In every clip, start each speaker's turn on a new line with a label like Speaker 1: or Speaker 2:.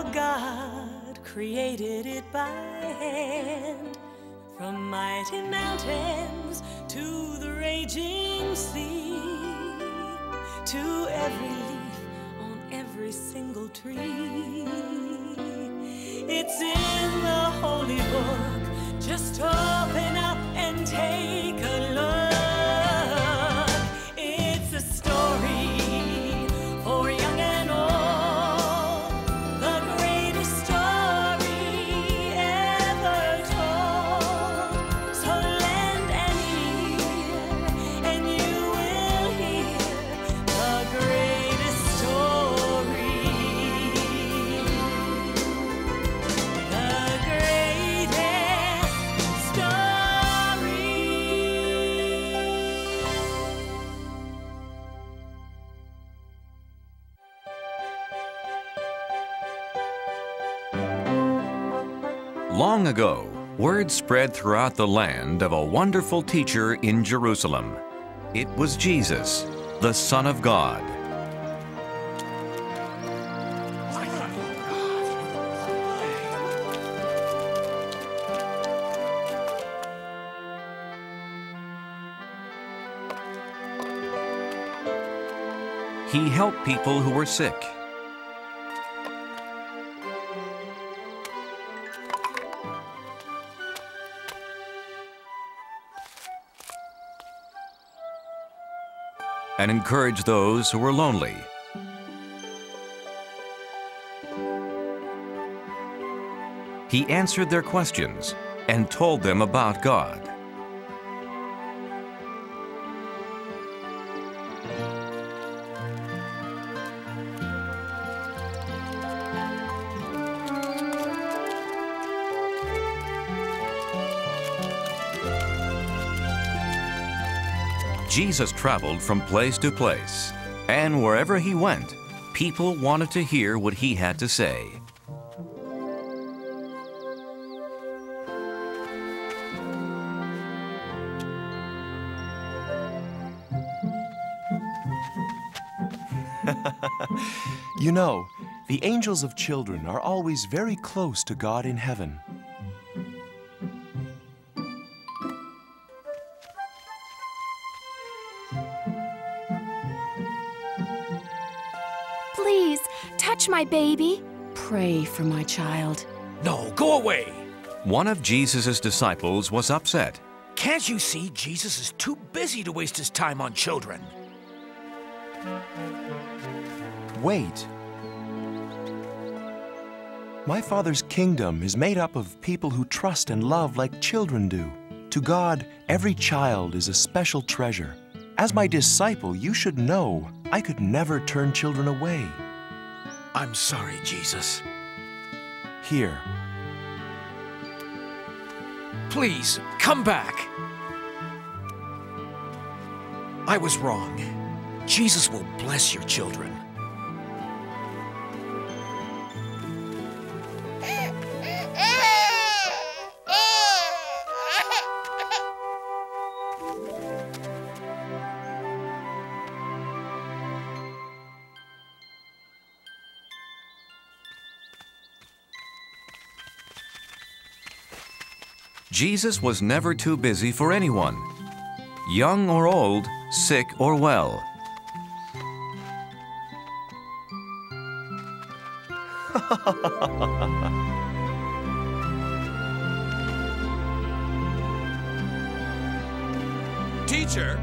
Speaker 1: how God created it by hand. From mighty mountains to the raging sea, to every leaf on every single tree. It's in the holy book. Just open up and take a look. It's a story for young and old, the greatest story ever told. So lend an ear and you will hear the greatest story. The greatest story.
Speaker 2: Long ago, word spread throughout the land of a wonderful teacher in Jerusalem. It was Jesus, the Son of God. He helped people who were sick. And encouraged those who were lonely. He answered their questions and told them about God. Jesus traveled from place to place, and wherever he went, people wanted to hear what he had to say.
Speaker 3: You know, the angels of children are always very close to God in heaven.
Speaker 4: Please, touch my baby. Pray for my child.
Speaker 5: No, go away.
Speaker 2: One of Jesus' disciples was upset.
Speaker 5: Can't you see Jesus is too busy to waste his time on children?
Speaker 3: Wait. My Father's kingdom is made up of people who trust and love like children do. To God, every child is a special treasure. As my disciple, you should know I could never turn children away.
Speaker 5: I'm sorry, Jesus.
Speaker 3: Here.
Speaker 5: Please, come back. I was wrong. Jesus will bless your children.
Speaker 2: Jesus was never too busy for anyone, young or old, sick or well.
Speaker 6: Teacher!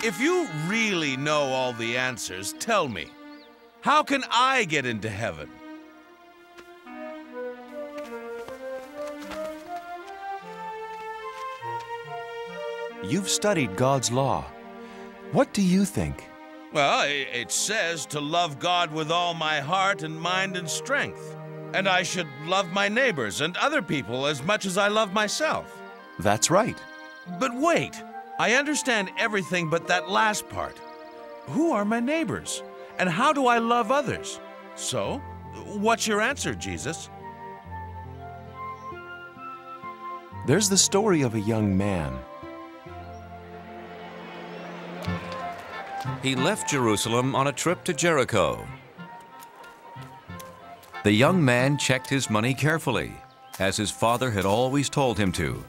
Speaker 6: If you really know all the answers, tell me, how can I get into heaven?
Speaker 3: You've studied God's law. What do you think?
Speaker 6: Well, it says to love God with all my heart and mind and strength. And I should love my neighbors and other people as much as I love myself.
Speaker 3: That's right.
Speaker 6: But wait, I understand everything but that last part. Who are my neighbors? And how do I love others? So, what's your answer, Jesus?
Speaker 3: There's the story of a young man.
Speaker 2: He left Jerusalem on a trip to Jericho. The young man checked his money carefully, as his father had always told him to.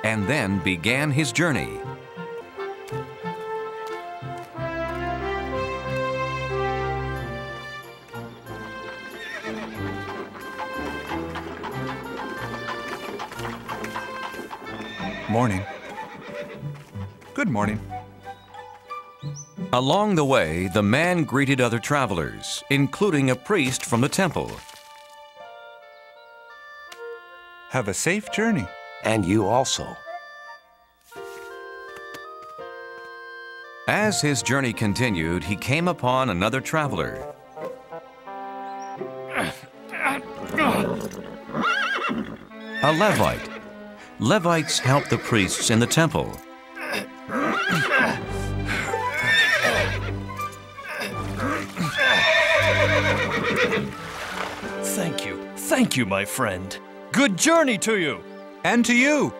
Speaker 2: And then began his journey.
Speaker 7: Morning. Good morning.
Speaker 2: Along the way, the man greeted other travelers, including a priest from the temple.
Speaker 7: Have a safe journey.
Speaker 8: And you also.
Speaker 2: As his journey continued, he came upon another traveler. A Levite. Levites helped the priests in the temple.
Speaker 9: Thank you, my friend. Good journey to you.
Speaker 7: And to you.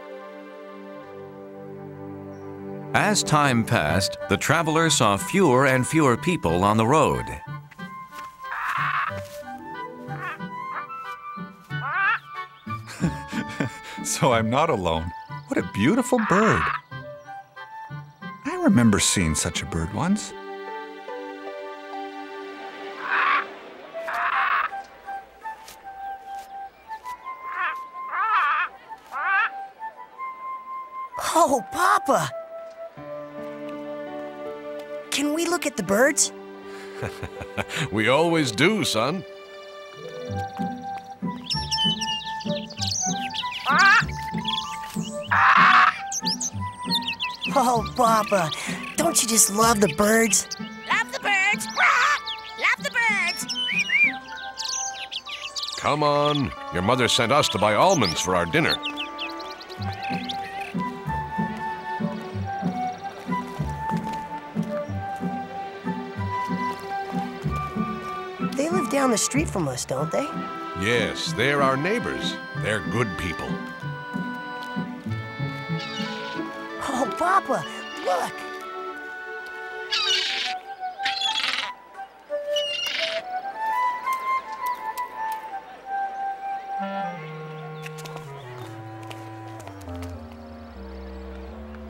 Speaker 2: As time passed, the traveler saw fewer and fewer people on the road.
Speaker 7: So I'm not alone. What a beautiful bird. I remember seeing such a bird once.
Speaker 10: Oh, Papa! Can we look at the birds?
Speaker 11: We always do, son.
Speaker 10: Oh, Papa, don't you just love the birds?
Speaker 12: Love the birds! Rah! Love the birds!
Speaker 11: Come on. Your mother sent us to buy almonds for our dinner.
Speaker 10: They live down the street from us, don't they?
Speaker 11: Yes, they're our neighbors. They're good people.
Speaker 10: Oh, Papa, look!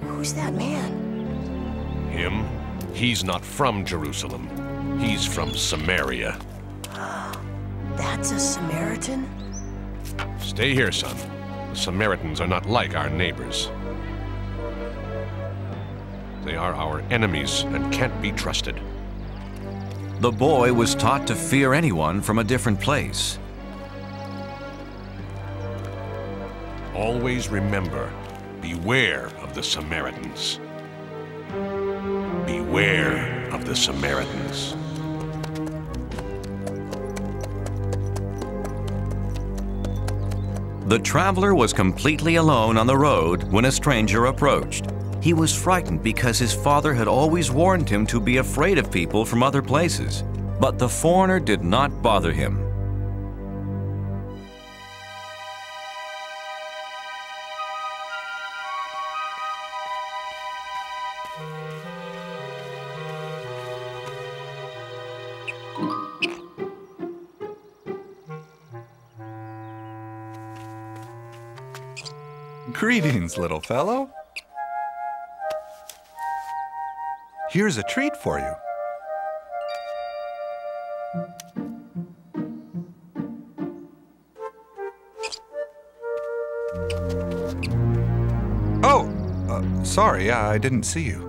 Speaker 10: Who's that man?
Speaker 11: Him? He's not from Jerusalem. He's from Samaria.
Speaker 10: That's a Samaritan?
Speaker 11: Stay here, son. The Samaritans are not like our neighbors. They are our enemies and can't be trusted.
Speaker 2: The boy was taught to fear anyone from a different place.
Speaker 11: Always remember, beware of the Samaritans. Beware of the Samaritans.
Speaker 2: The traveler was completely alone on the road when a stranger approached. He was frightened because his father had always warned him to be afraid of people from other places. But the foreigner did not bother him.
Speaker 7: Greetings, little fellow. Here's a treat for you. Oh, sorry, I didn't see you.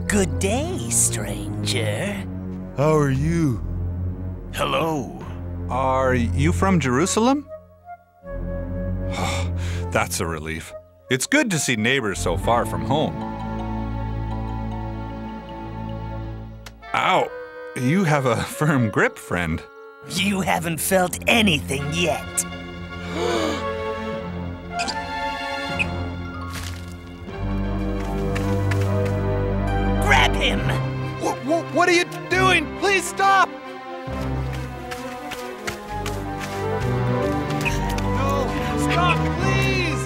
Speaker 13: Good day, stranger.
Speaker 7: How are you?
Speaker 13: Hello.
Speaker 7: Are you from Jerusalem? That's a relief. It's good to see neighbors so far from home. Ow! You have a firm grip, friend.
Speaker 13: You haven't felt anything yet. Grab him!
Speaker 7: What are you doing? Please stop! No! Stop, please!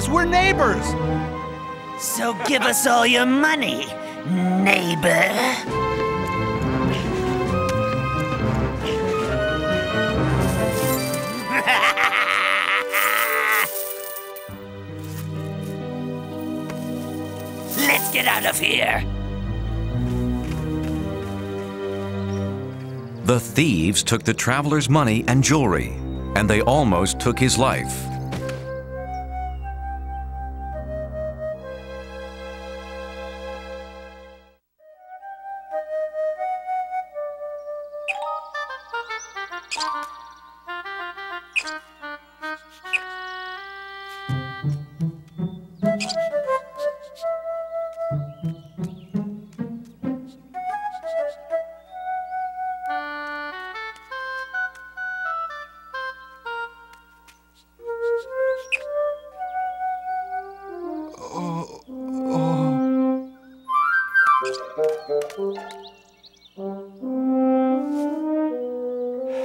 Speaker 7: us. We're neighbors.
Speaker 13: So give us all your money, neighbor. Let's get out of here.
Speaker 2: The thieves took the traveler's money and jewelry, and they almost took his life.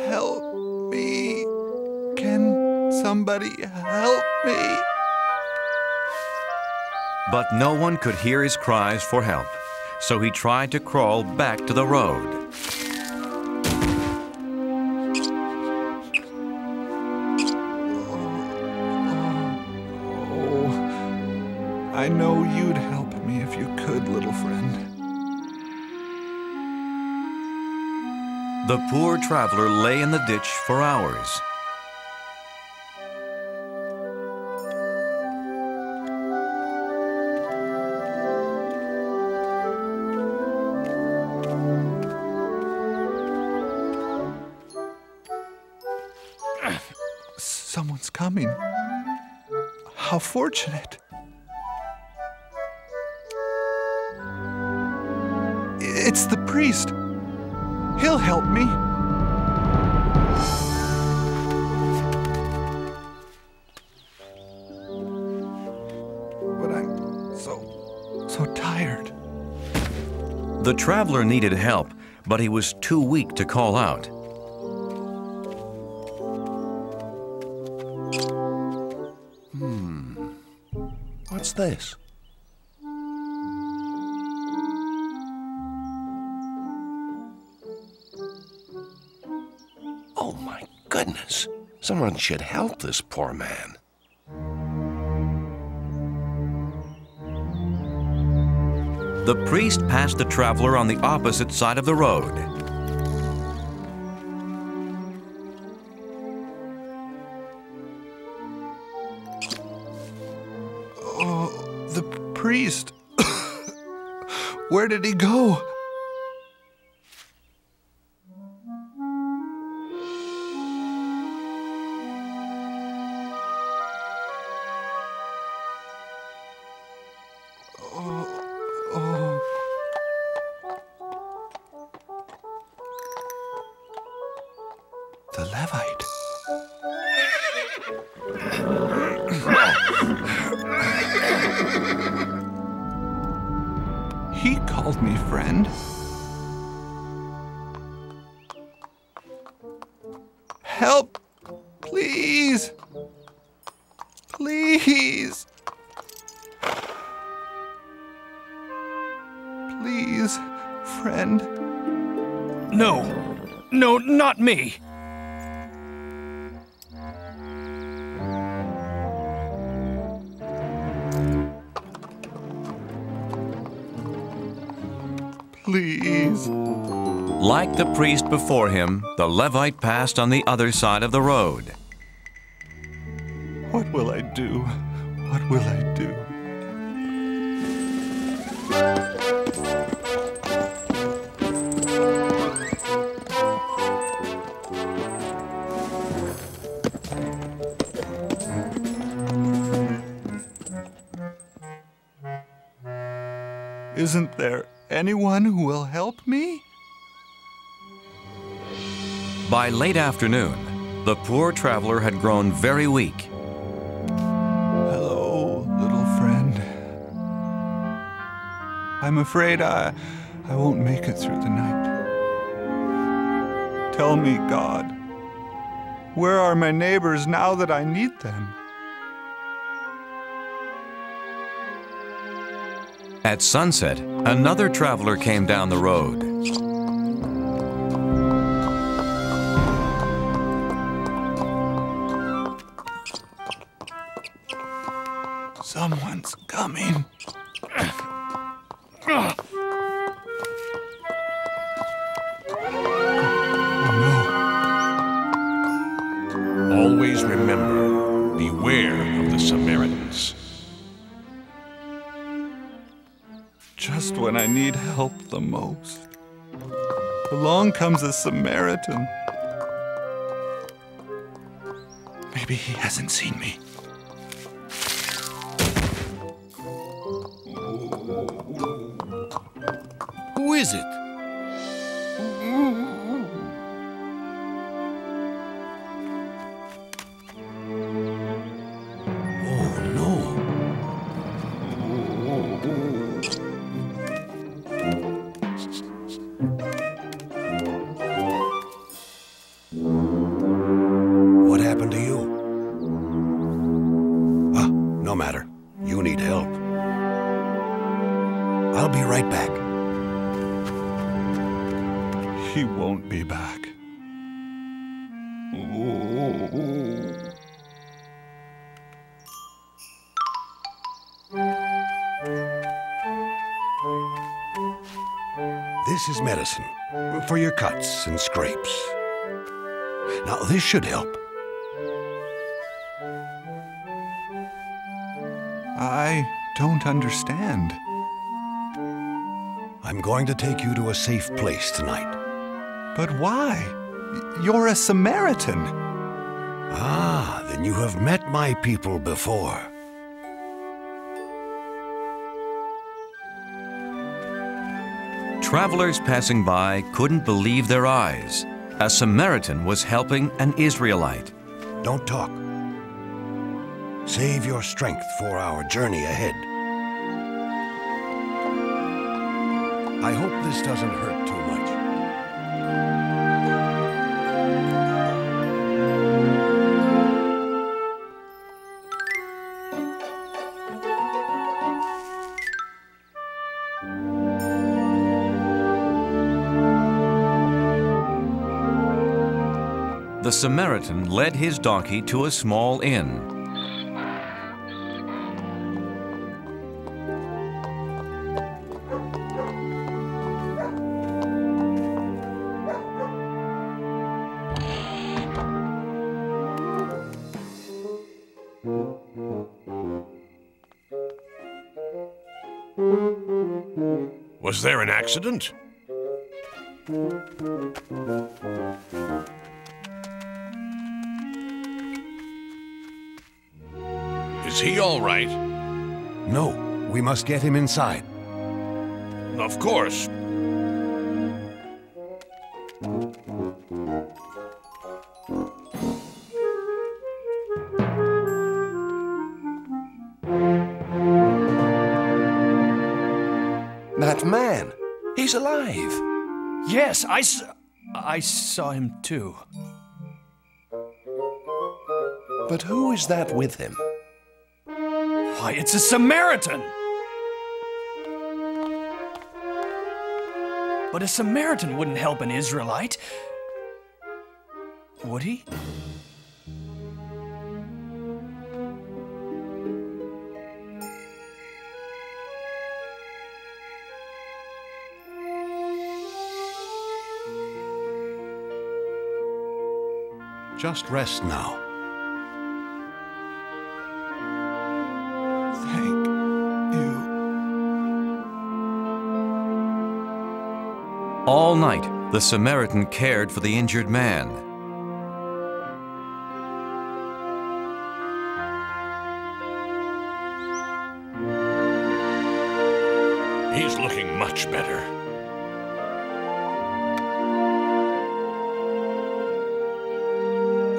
Speaker 7: Help me. Can somebody help me?
Speaker 2: But no one could hear his cries for help, so he tried to crawl back to the road.
Speaker 7: I know you'd help me if you could, little friend.
Speaker 2: The poor traveler lay in the ditch for hours.
Speaker 7: Someone's coming. How fortunate. It's the priest. He'll help me. But I'm so tired.
Speaker 2: The traveler needed help, but he was too weak to call out.
Speaker 11: What's this? Oh my goodness. Someone should help this poor man.
Speaker 2: The priest passed the traveler on the opposite side of the road.
Speaker 7: Oh, the priest. Where did he go? The Levite. He called me friend. Help! Please! Please! Please, friend.
Speaker 9: No, not me.
Speaker 7: Please.
Speaker 2: Like the priest before him, the Levite passed on the other side of the road.
Speaker 7: What will I do? What will I do? Isn't there anyone who will help me?
Speaker 2: By late afternoon, the poor traveler had grown very weak.
Speaker 7: Hello, little friend. I'm afraid I won't make it through the night. Tell me, God, where are my neighbors now that I need them?
Speaker 2: At sunset, another traveler came down the road.
Speaker 7: Someone's coming.
Speaker 11: Always remember, beware of the Samaritans.
Speaker 7: Just when I need help the most, along comes a Samaritan. Maybe he hasn't seen me.
Speaker 11: Who is it?
Speaker 8: What happened to you? Ah, no matter. You need help. I'll be right back.
Speaker 7: He won't be back.
Speaker 8: This is medicine for your cuts and scrapes. Now, this should help.
Speaker 7: I don't understand.
Speaker 8: I'm going to take you to a safe place tonight.
Speaker 7: But why? You're a Samaritan.
Speaker 8: Ah, then you have met my people before.
Speaker 2: Travelers passing by couldn't believe their eyes. A Samaritan was helping an Israelite.
Speaker 8: Don't talk. Save your strength for our journey ahead. I hope this doesn't hurt too much.
Speaker 2: The Samaritan led his donkey to a small inn.
Speaker 11: Was there an accident? Is he all right?
Speaker 8: No, we must get him inside.
Speaker 11: Of course.
Speaker 3: That man, he's alive.
Speaker 9: Yes, I saw him too.
Speaker 3: But who is that with him?
Speaker 9: Why, it's a Samaritan! But a Samaritan wouldn't help an Israelite. Would he?
Speaker 8: Just rest now.
Speaker 7: Thank you.
Speaker 2: All night, the Samaritan cared for the injured man.
Speaker 11: He's looking much better.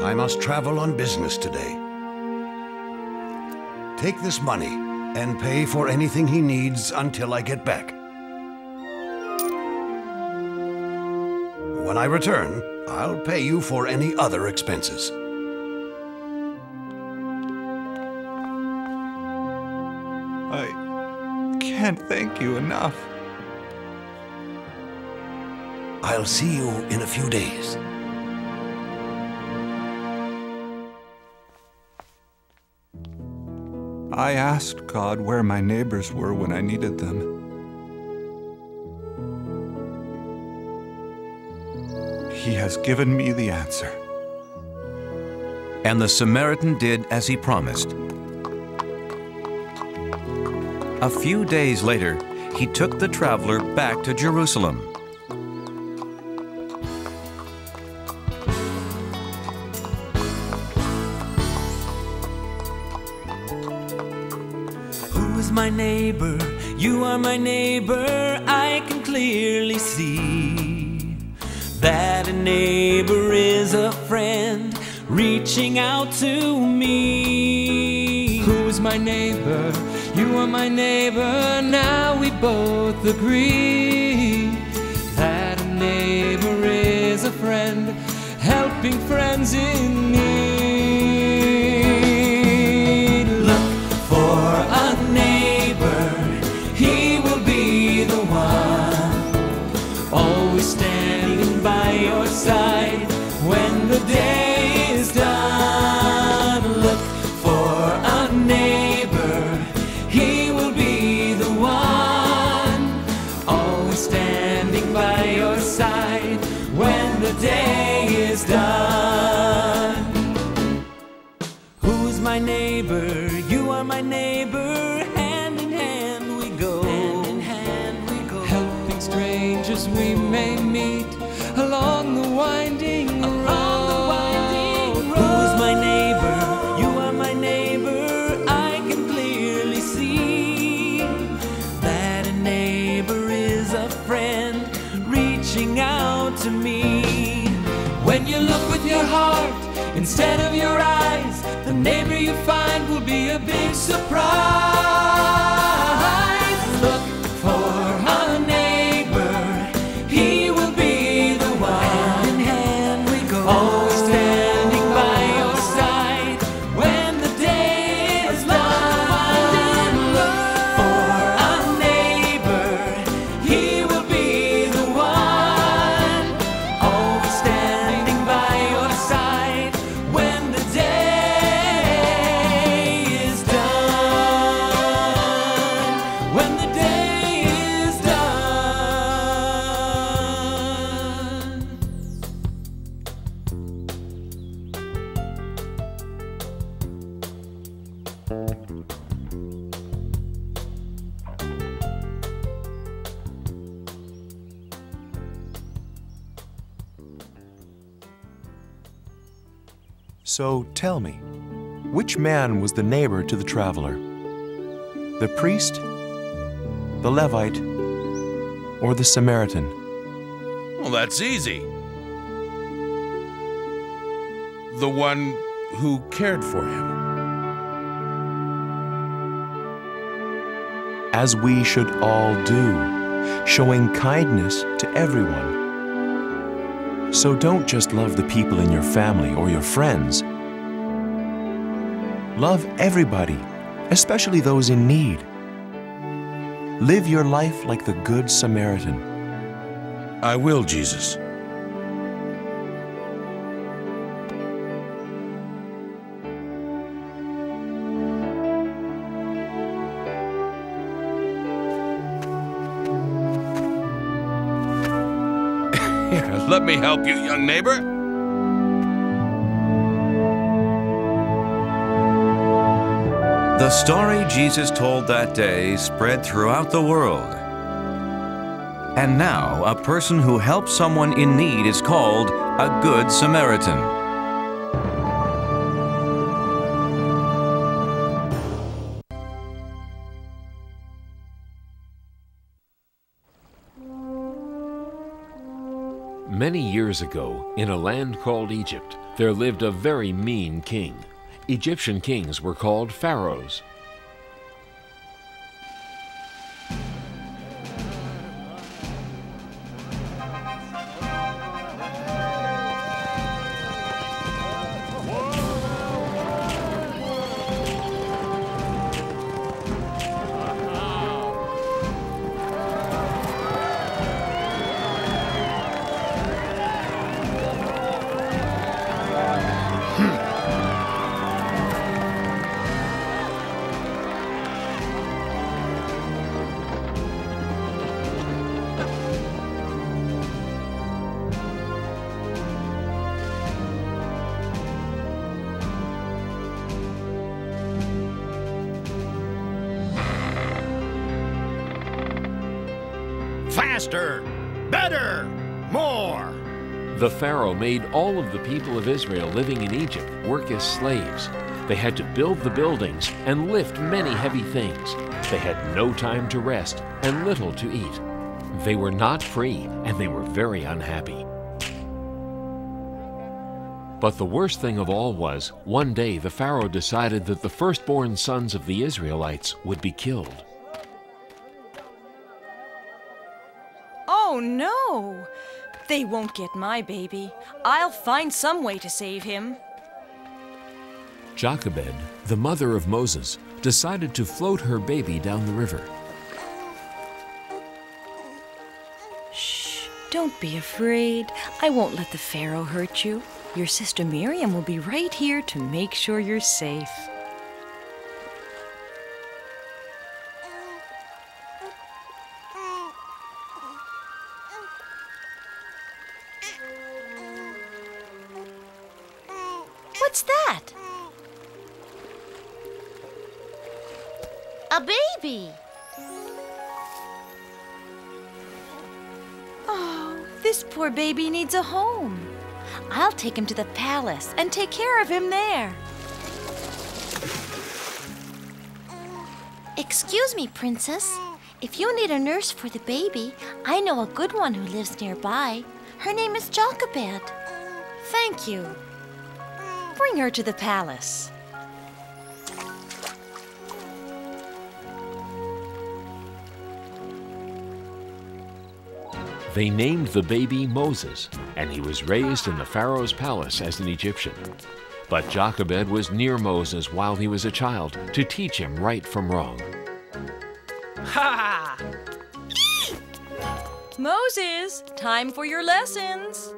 Speaker 8: I must travel on business today. Take this money and pay for anything he needs until I get back. When I return, I'll pay you for any other expenses.
Speaker 7: I can't thank you enough.
Speaker 8: I'll see you in a few days.
Speaker 7: I asked God where my neighbors were when I needed them. He has given me the answer.
Speaker 2: And the Samaritan did as he promised. A few days later, he took the traveler back to Jerusalem.
Speaker 1: Who's my neighbor? You are my neighbor. I can clearly see that a neighbor is a friend reaching out to me.
Speaker 14: Who's my neighbor? You are my neighbor. Now we both agree that a neighbor is a friend helping friends in need.
Speaker 1: Look for a neighbor. He will be the one, always standing by your side when the day is done. Look for a neighbor. He will be the one, always standing by your side when the day is done. Who's my neighbor? You are my neighbor. Hand in hand we go. Hand in hand we go.
Speaker 14: Helping strangers we may meet along the winding road.
Speaker 1: Who's my neighbor? You are my neighbor. I can clearly see that a neighbor is a friend reaching out to me.
Speaker 14: When you look with your heart instead of your eyes, the neighbor you find will be a big surprise.
Speaker 1: Look for a neighbor. He will be the one. Hand in hand we go. Always standing by your side when the day is done. Look for a neighbor. He will be the one, always standing by your side when the day is done. When the day is done.
Speaker 3: So tell me, which man was the neighbor to the traveler? The priest, the Levite, or the Samaritan?
Speaker 6: Well, that's easy. The one who cared for him.
Speaker 3: As we should all do, showing kindness to everyone. So don't just love the people in your family or your friends. Love everybody, especially those in need. Live your life like the Good Samaritan.
Speaker 6: I will, Jesus. Here, let me help you, young neighbor.
Speaker 2: The story Jesus told that day spread throughout the world. And now, a person who helps someone in need is called a Good Samaritan.
Speaker 11: Many years ago, in a land called Egypt, there lived a very mean king. Egyptian kings were called pharaohs.
Speaker 8: faster, better, more.
Speaker 11: The Pharaoh made all of the people of Israel living in Egypt work as slaves. They had to build the buildings and lift many heavy things. They had no time to rest and little to eat. They were not free, and they were very unhappy. But the worst thing of all was, one day the Pharaoh decided that the firstborn sons of the Israelites would be killed.
Speaker 15: Oh no! They won't get my baby. I'll find some way to save him.
Speaker 11: Jochebed, the mother of Moses, decided to float her baby down the river.
Speaker 15: Shh, don't be afraid. I won't let the Pharaoh hurt you. Your sister Miriam will be right here to make sure you're safe. What's that?
Speaker 12: A baby.
Speaker 15: Oh, this poor baby needs a home. I'll take him to the palace and take care of him there.
Speaker 12: Excuse me, Princess. If you need a nurse for the baby, I know a good one who lives nearby. Her name is Jochebed.
Speaker 15: Thank you. Bring her to the palace.
Speaker 11: They named the baby Moses, and he was raised in the Pharaoh's palace as an Egyptian. But Jochebed was near Moses while he was a child to teach him right from wrong.
Speaker 15: Ha! Moses, time for your lessons.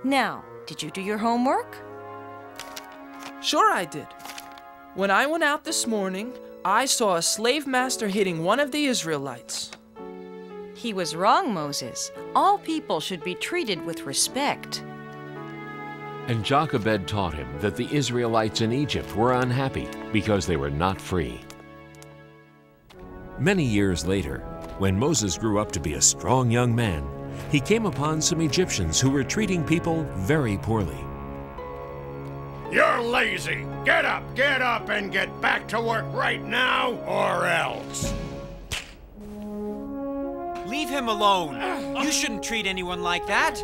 Speaker 15: Now, did you do your homework?
Speaker 14: Sure I did. When I went out this morning, I saw a slave master hitting one of the Israelites.
Speaker 15: He was wrong, Moses. All people should be treated with respect.
Speaker 11: And Jochebed taught him that the Israelites in Egypt were unhappy because they were not free. Many years later, when Moses grew up to be a strong young man, he came upon some Egyptians who were treating people very poorly.
Speaker 8: You're lazy. Get up, and get back to work right now, or else.
Speaker 16: Leave him alone. You shouldn't treat anyone like that.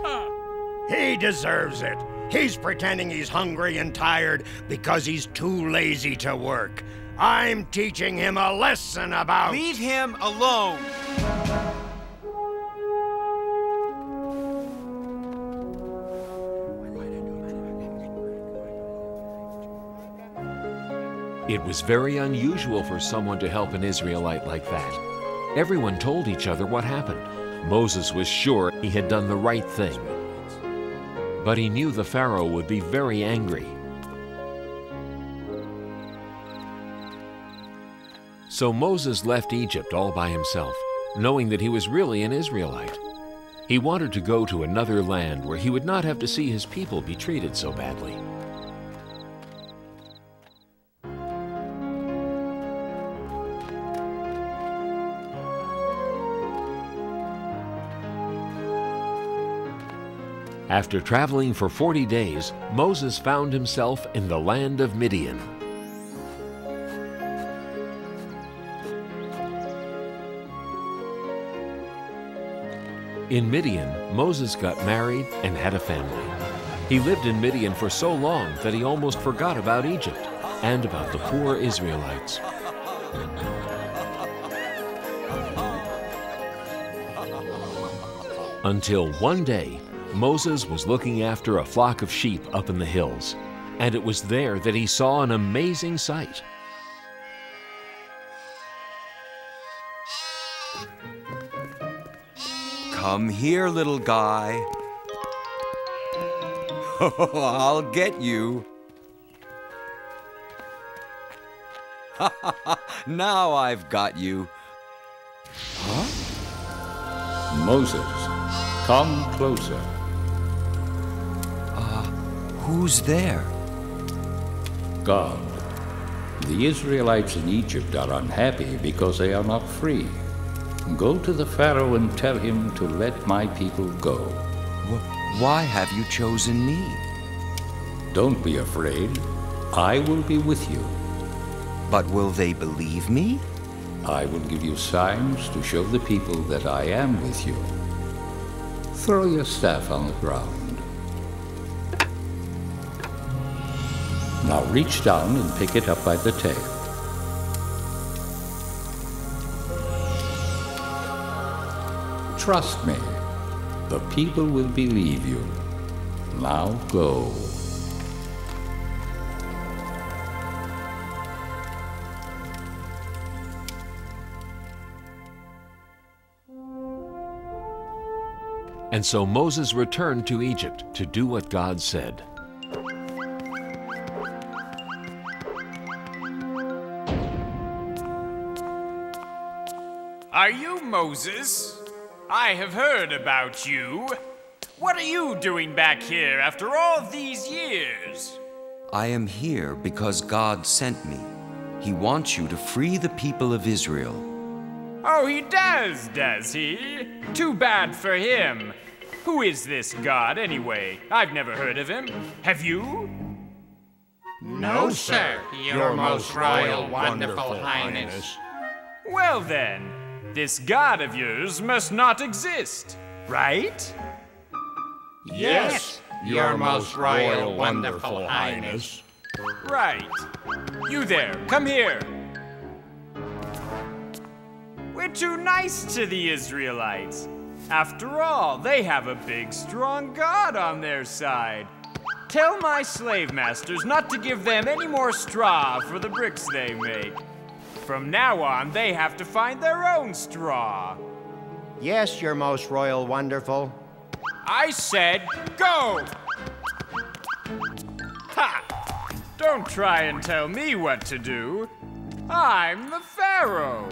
Speaker 8: He deserves it. He's pretending he's hungry and tired because he's too lazy to work. I'm teaching him a lesson about...
Speaker 16: Leave him alone.
Speaker 11: It was very unusual for someone to help an Israelite like that. Everyone told each other what happened. Moses was sure he had done the right thing. But he knew the Pharaoh would be very angry. So Moses left Egypt all by himself, knowing that he was really an Israelite. He wanted to go to another land where he would not have to see his people be treated so badly. After traveling for 40 days, Moses found himself in the land of Midian. In Midian, Moses got married and had a family. He lived in Midian for so long that he almost forgot about Egypt and about the poor Israelites. Until one day, Moses was looking after a flock of sheep up in the hills, and it was there that he saw an amazing sight.
Speaker 17: Come here, little guy. I'll get you. Now I've got you.
Speaker 18: Huh? Moses, come closer.
Speaker 17: Who's there?
Speaker 18: God. The Israelites in Egypt are unhappy because they are not free. Go to the Pharaoh and tell him to let my people go.
Speaker 17: Why have you chosen me?
Speaker 18: Don't be afraid. I will be with you.
Speaker 17: But will they believe me?
Speaker 18: I will give you signs to show the people that I am with you. Throw your staff on the ground. Now reach down and pick it up by the tail. Trust me, the people will believe you. Now go.
Speaker 11: And so Moses returned to Egypt to do what God said.
Speaker 19: Are you Moses? I have heard about you. What are you doing back here after all these years?
Speaker 17: I am here because God sent me. He wants you to free the people of Israel.
Speaker 19: Oh, he does he? Too bad for him. Who is this God, anyway? I've never heard of him. Have you?
Speaker 20: No, sir, Your Most Royal, Wonderful Highness.
Speaker 19: Well then, this God of yours must not exist, right?
Speaker 20: Yes, Your Most Royal, Wonderful Highness.
Speaker 19: Right. You there, come here. We're too nice to the Israelites. After all, they have a big, strong God on their side. Tell my slave masters not to give them any more straw for the bricks they make. From now on, they have to find their own straw.
Speaker 8: Yes, Your Most Royal Wonderful.
Speaker 19: I said go! Ha! Don't try and tell me what to do. I'm the Pharaoh.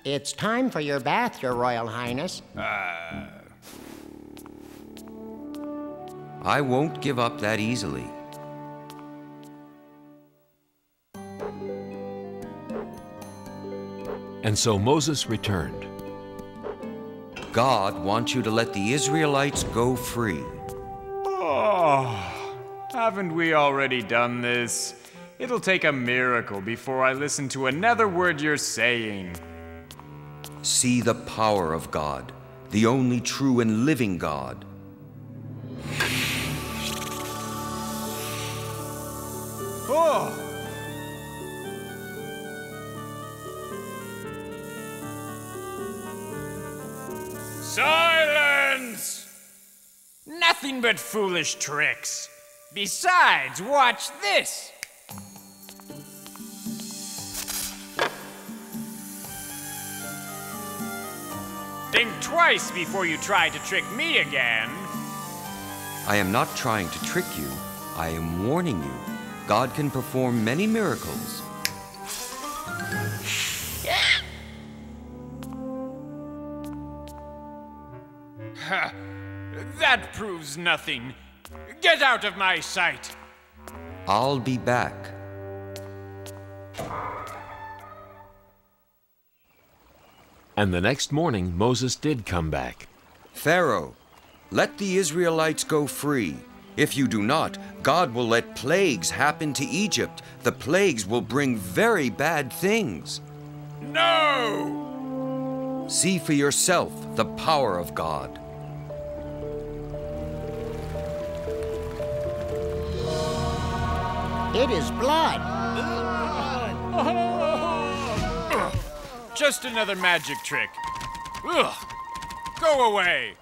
Speaker 20: It's time for your bath, Your Royal Highness.
Speaker 17: I won't give up that easily.
Speaker 11: And so Moses returned.
Speaker 17: God wants you to let the Israelites go free.
Speaker 19: Oh, haven't we already done this? It'll take a miracle before I listen to another word you're saying.
Speaker 17: See the power of God, the only true and living God.
Speaker 19: Oh! Silence! Nothing but foolish tricks. Besides, watch this. Think twice before you try to trick me again.
Speaker 17: I am not trying to trick you. I am warning you. God can perform many miracles.
Speaker 19: That proves nothing. Get out of my sight.
Speaker 17: I'll be back.
Speaker 11: And the next morning, Moses did come back.
Speaker 17: Pharaoh, let the Israelites go free. If you do not, God will let plagues happen to Egypt. The plagues will bring very bad things.
Speaker 19: No!
Speaker 17: See for yourself the power of God.
Speaker 20: It is blood.
Speaker 19: Just another magic trick. Ugh. Go away.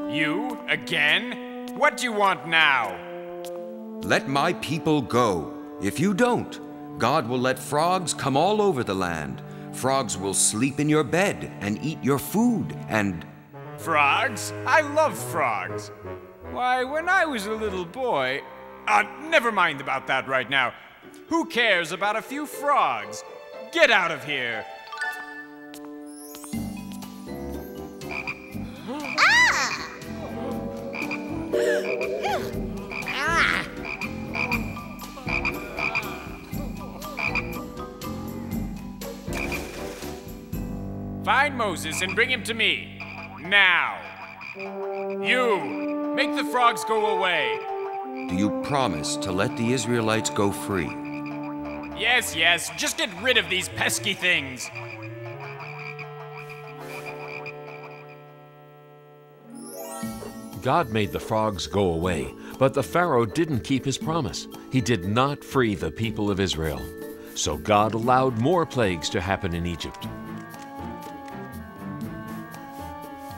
Speaker 19: You again? What do you want now?
Speaker 17: Let my people go. If you don't, God will let frogs come all over the land. Frogs will sleep in your bed and eat your food and...
Speaker 19: Frogs? I love frogs. Why, when I was a little boy... never mind about that right now. Who cares about a few frogs? Get out of here.
Speaker 12: Ah!
Speaker 19: Find Moses and bring him to me. Now. You, make the frogs go away.
Speaker 17: Do you promise to let the Israelites go free?
Speaker 19: Yes, yes, just get rid of these pesky things.
Speaker 11: God made the frogs go away, but the Pharaoh didn't keep his promise. He did not free the people of Israel. So God allowed more plagues to happen in Egypt.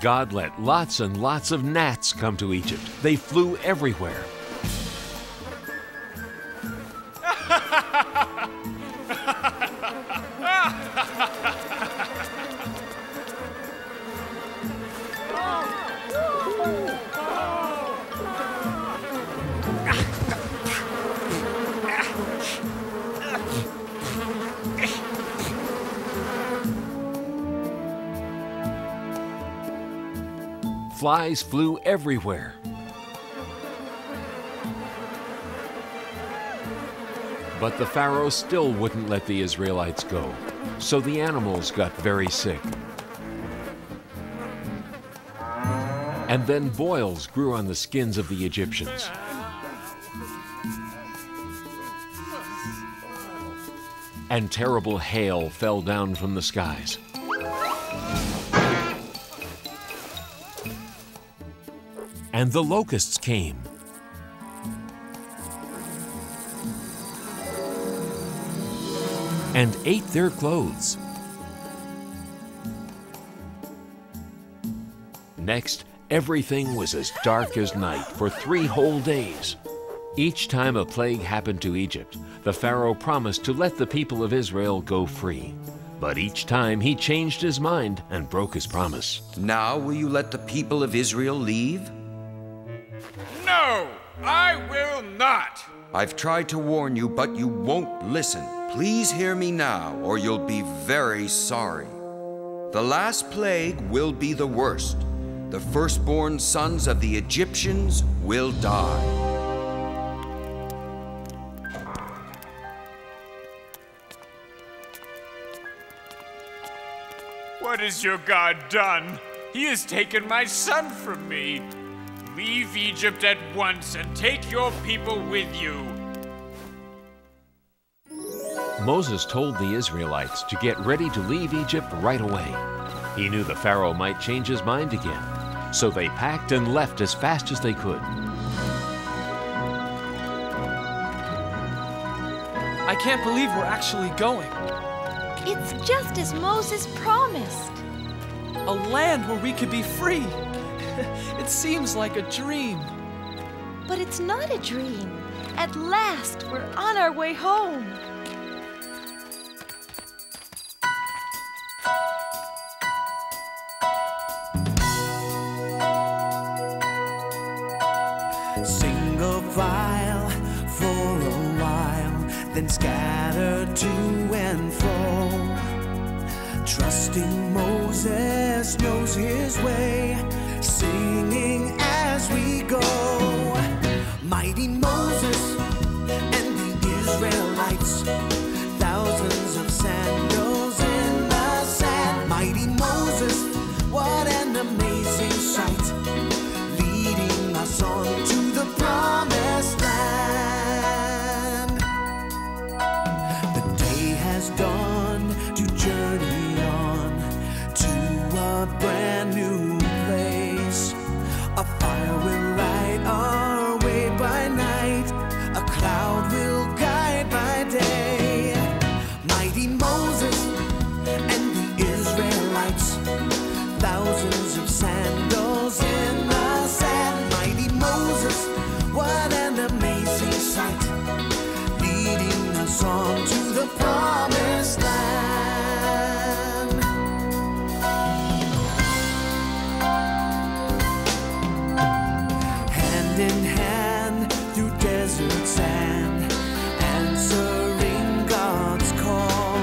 Speaker 11: God let lots and lots of gnats come to Egypt. They flew everywhere. Flies flew everywhere. But the Pharaoh still wouldn't let the Israelites go, so the animals got very sick. And then boils grew on the skins of the Egyptians. And terrible hail fell down from the skies. And the locusts came. And ate their clothes. Next, everything was as dark as night for 3 whole days. Each time a plague happened to Egypt, the Pharaoh promised to let the people of Israel go free. But each time he changed his mind and broke his promise.
Speaker 17: Now will you let the people of Israel leave?
Speaker 19: No, I will not.
Speaker 17: I've tried to warn you, but you won't listen. Please hear me now, or you'll be very sorry. The last plague will be the worst. The firstborn sons of the Egyptians will die.
Speaker 19: What has your God done? He has taken my son from me. Leave Egypt at once and take your people with you.
Speaker 11: Moses told the Israelites to get ready to leave Egypt right away. He knew the Pharaoh might change his mind again, so they packed and left as fast as they could.
Speaker 14: I can't believe we're actually going.
Speaker 12: It's just as Moses promised.
Speaker 14: A land where we could be free. It seems like a dream.
Speaker 12: But it's not a dream. At last, we're on our way home.
Speaker 1: Single file for a while, then scatter to and fro. Trusting Moses knows his way, singing as we go. Mighty Moses and the Israelites, thousands of sandals in the sand. Mighty Moses, what an amazing sight, leading us on to the promised land. The day has dawned to journey on to a brand new place. A fire will light our way by night, a cloud will guide by day. Mighty Moses and the Israelites, thousands of sandals in the sand. Mighty Moses, what an amazing sight, leading us on to the promised land. Hand in hand through desert sand, answering God's call,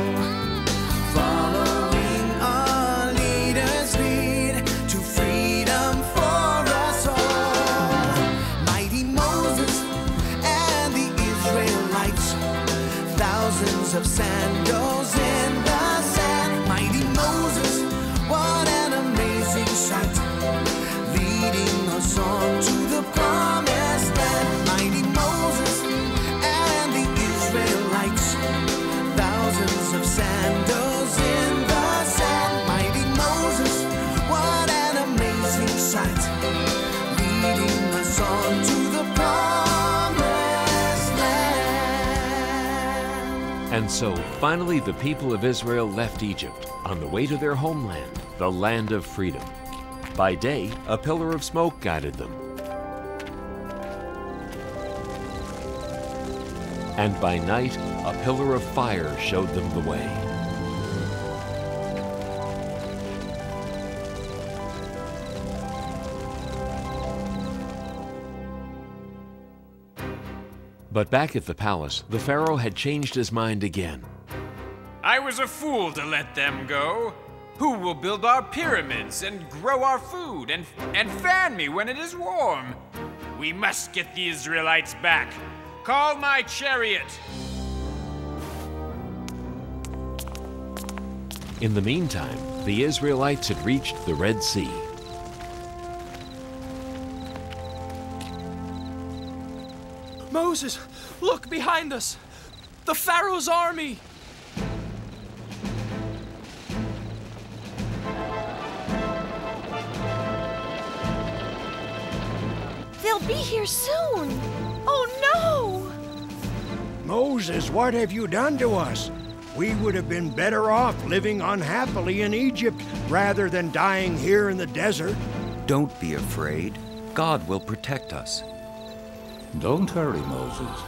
Speaker 1: following our leaders' lead to freedom for us all. Mighty Moses and the Israelites, thousands of sandals in the sand. Mighty Moses,
Speaker 11: And so, finally, the people of Israel left Egypt on the way to their homeland, the land of freedom. By day, a pillar of smoke guided them. And by night, a pillar of fire showed them the way. But back at the palace, the Pharaoh had changed his mind again.
Speaker 19: I was a fool to let them go. Who will build our pyramids and grow our food and fan me when it is warm? We must get the Israelites back. Call my chariot.
Speaker 11: In the meantime, the Israelites had reached the Red Sea.
Speaker 14: Moses, look behind us! The Pharaoh's army!
Speaker 12: They'll be here soon! Oh no!
Speaker 8: Moses, what have you done to us? We would have been better off living unhappily in Egypt rather than dying here in the desert.
Speaker 17: Don't be afraid. God will protect us.
Speaker 18: Don't hurry, Moses.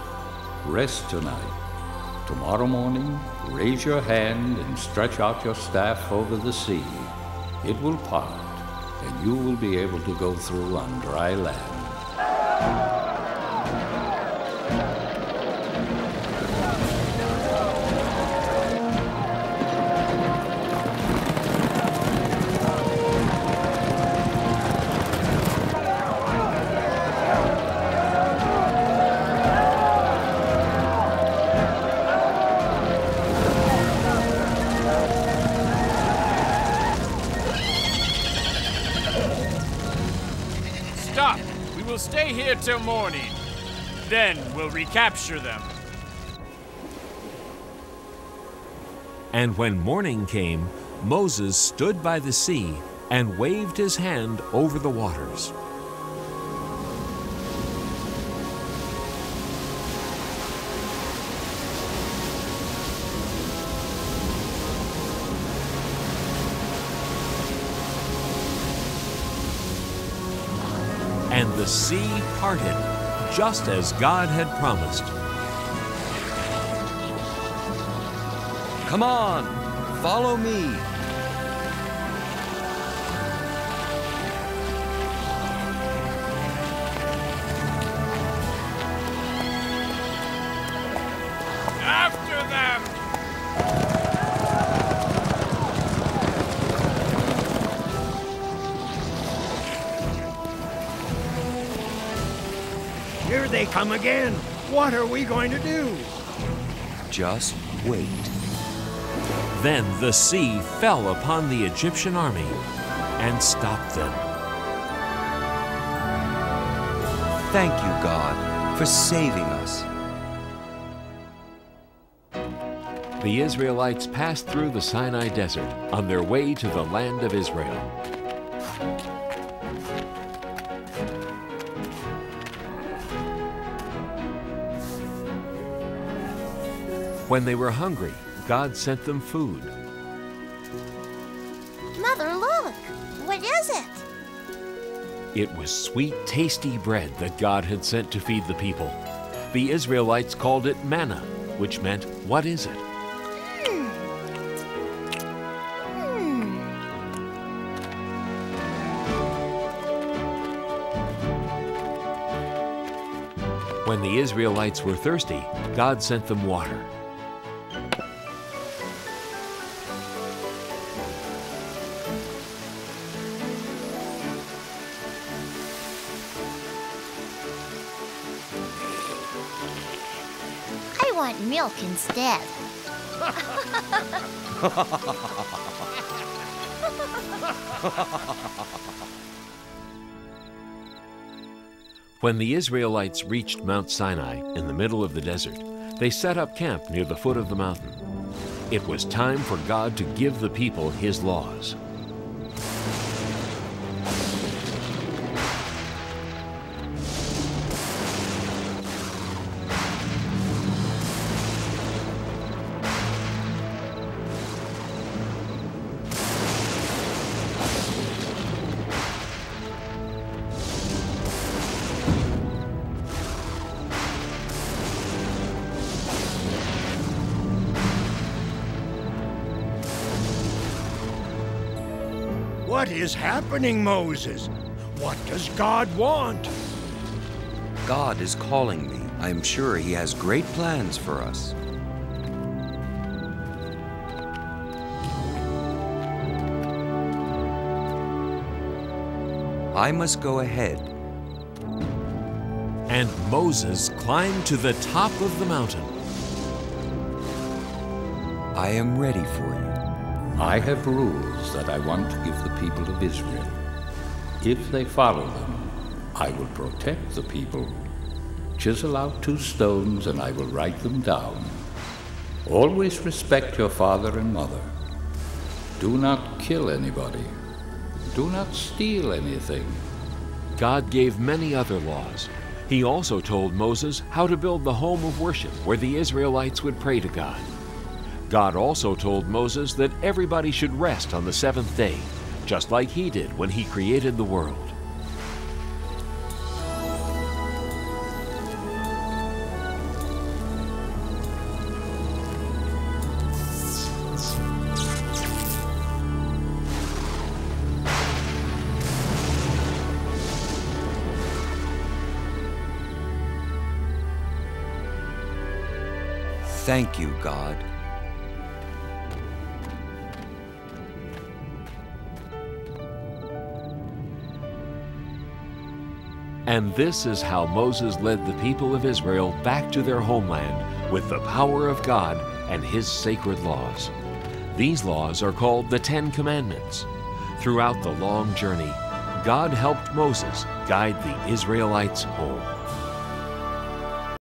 Speaker 18: Rest tonight. Tomorrow morning, raise your hand and stretch out your staff over the sea. It will part, and you will be able to go through on dry land.
Speaker 19: Stop! We will stay here till morning. Then we'll recapture them.
Speaker 11: And when morning came, Moses stood by the sea and waved his hand over the waters. And the sea parted, just as God had promised.
Speaker 17: Come on, follow me.
Speaker 19: After them!
Speaker 8: Here they come again. What are we going to do?
Speaker 17: Just wait.
Speaker 11: Then the sea fell upon the Egyptian army and stopped them.
Speaker 17: Thank you, God, for saving us.
Speaker 11: The Israelites passed through the Sinai Desert on their way to the land of Israel. When they were hungry, God sent them food.
Speaker 12: Mother, look! What is it?
Speaker 11: It was sweet, tasty bread that God had sent to feed the people. The Israelites called it manna, which meant, "What is it?" When the Israelites were thirsty, God sent them water.
Speaker 12: I want milk instead.
Speaker 11: When the Israelites reached Mount Sinai in the middle of the desert, they set up camp near the foot of the mountain. It was time for God to give the people His laws.
Speaker 8: What is happening, Moses? What does God want?
Speaker 17: God is calling me. I am sure He has great plans for us. I must go ahead.
Speaker 11: And Moses climbed to the top of the mountain.
Speaker 17: I am ready for you.
Speaker 18: I have rules that I want to give the people of Israel. If they follow them, I will protect the people. Chisel out 2 stones and I will write them down. Always respect your father and mother. Do not kill anybody. Do not steal anything.
Speaker 11: God gave many other laws. He also told Moses how to build the home of worship where the Israelites would pray to God. God also told Moses that everybody should rest on the 7th day, just like He did when He created the world.
Speaker 17: Thank you, God.
Speaker 11: And this is how Moses led the people of Israel back to their homeland with the power of God and His sacred laws. These laws are called the 10 Commandments. Throughout the long journey, God helped Moses guide the Israelites home.